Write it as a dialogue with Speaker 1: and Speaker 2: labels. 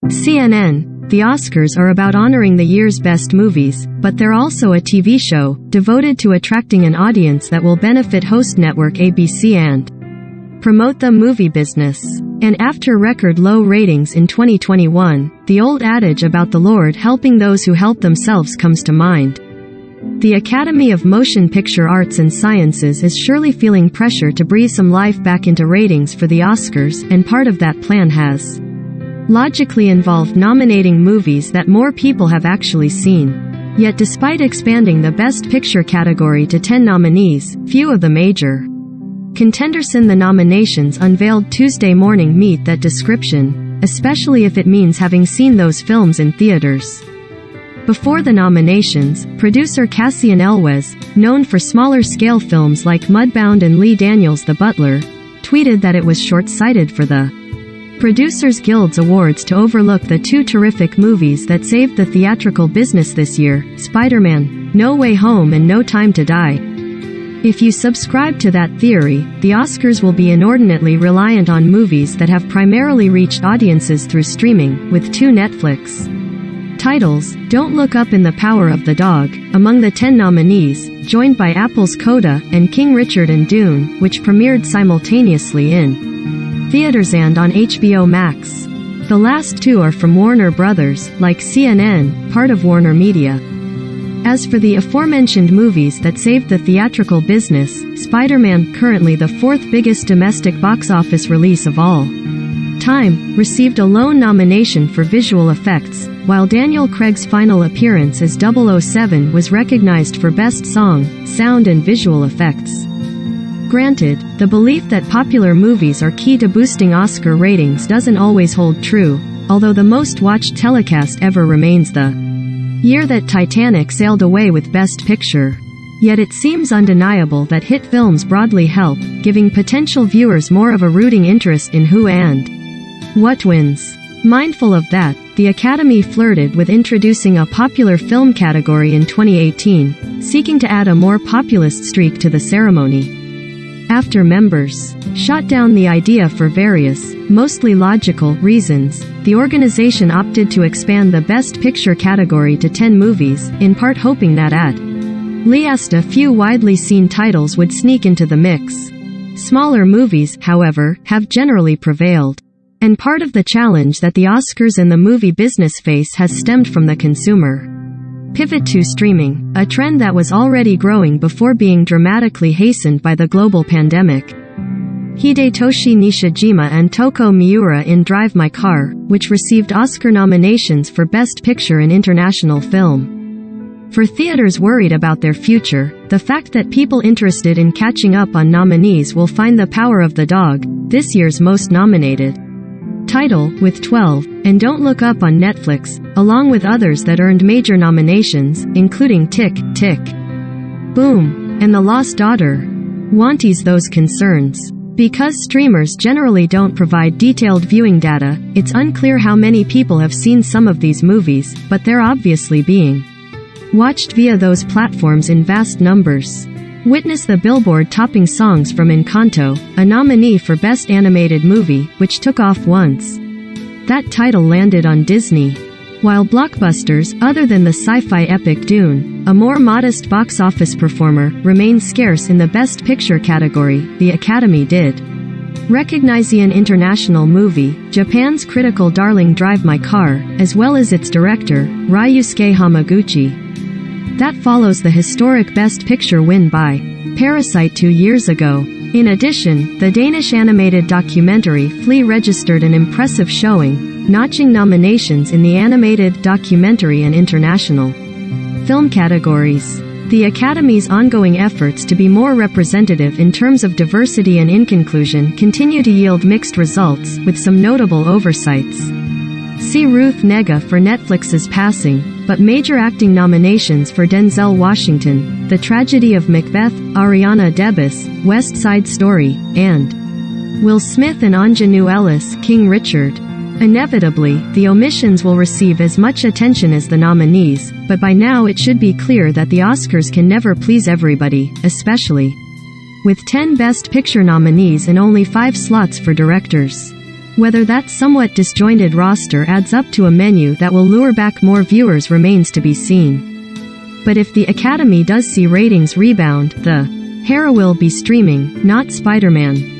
Speaker 1: CNN. The Oscars are about honoring the year's best movies, but they're also a TV show, devoted to attracting an audience that will benefit host network ABC and promote the movie business. And after record low ratings in 2021, the old adage about the Lord helping those who help themselves comes to mind. The Academy of Motion Picture Arts and Sciences is surely feeling pressure to breathe some life back into ratings for the Oscars, and part of that plan has logically involved nominating movies that more people have actually seen. Yet despite expanding the Best Picture category to 10 nominees, few of the major contenders in the nominations unveiled Tuesday morning meet that description, especially if it means having seen those films in theaters. Before the nominations, producer Cassian Elwes, known for smaller-scale films like Mudbound and Lee Daniels' The Butler, tweeted that it was short-sighted for the Producers Guild's awards to overlook the two terrific movies that saved the theatrical business this year, Spider-Man: No Way Home and No Time to Die. If you subscribe to that theory, the Oscars will be inordinately reliant on movies that have primarily reached audiences through streaming, with two Netflix titles, Don't Look Up and The Power of the Dog, among the 10 nominees, joined by Apple's Coda and King Richard and Dune, which premiered simultaneously in theaters and on HBO Max. The last two are from Warner Brothers, like CNN, part of Warner Media. As for the aforementioned movies that saved the theatrical business, Spider-Man, currently the fourth biggest domestic box office release of all time, received a lone nomination for visual effects, while Daniel Craig's final appearance as 007 was recognized for Best Song, Sound and Visual Effects. Granted, the belief that popular movies are key to boosting Oscar ratings doesn't always hold true, although the most watched telecast ever remains the year that Titanic sailed away with Best Picture. Yet it seems undeniable that hit films broadly help, giving potential viewers more of a rooting interest in who and what wins. Mindful of that, the Academy flirted with introducing a popular film category in 2018, seeking to add a more populist streak to the ceremony. After members shot down the idea for various, mostly logical, reasons, the organization opted to expand the Best Picture category to 10 movies, in part hoping that at least a few widely seen titles would sneak into the mix. Smaller movies, however, have generally prevailed. And part of the challenge that the Oscars and the movie business face has stemmed from the consumer pivot to streaming, a trend that was already growing before being dramatically hastened by the global pandemic. Hidetoshi Nishijima and Toko Miura in Drive My Car, which received Oscar nominations for Best Picture and International Film. For theaters worried about their future, the fact that people interested in catching up on nominees will find The Power of the Dog, this year's most nominated title, with 12, and Don't Look Up on Netflix, along with others that earned major nominations, including Tick, Tick, Boom, and The Lost Daughter. Wanties those concerns. Because streamers generally don't provide detailed viewing data, it's unclear how many people have seen some of these movies, but they're obviously being watched via those platforms in vast numbers. Witness the Billboard-topping songs from Encanto, a nominee for Best Animated Movie, which took off once that title landed on Disney. While blockbusters, other than the sci-fi epic Dune, a more modest box office performer, remain scarce in the Best Picture category, the Academy did recognize an international movie, Japan's critical darling Drive My Car, as well as its director, Ryusuke Hamaguchi. That follows the historic Best Picture win by Parasite 2 years ago. In addition, the Danish animated documentary Flea registered an impressive showing, notching nominations in the animated, documentary and international film categories. The Academy's ongoing efforts to be more representative in terms of diversity and inclusion continue to yield mixed results, with some notable oversights. See Ruth Negga for Netflix's Passing, but major acting nominations for Denzel Washington, The Tragedy of Macbeth, Ariana DeBose, West Side Story, and Will Smith and Ingenue Ellis, King Richard. Inevitably, the omissions will receive as much attention as the nominees, but by now it should be clear that the Oscars can never please everybody, especially with 10 Best Picture nominees and only 5 slots for directors. Whether that somewhat disjointed roster adds up to a menu that will lure back more viewers remains to be seen. But if the Academy does see ratings rebound, the Hera will be streaming, not Spider-Man.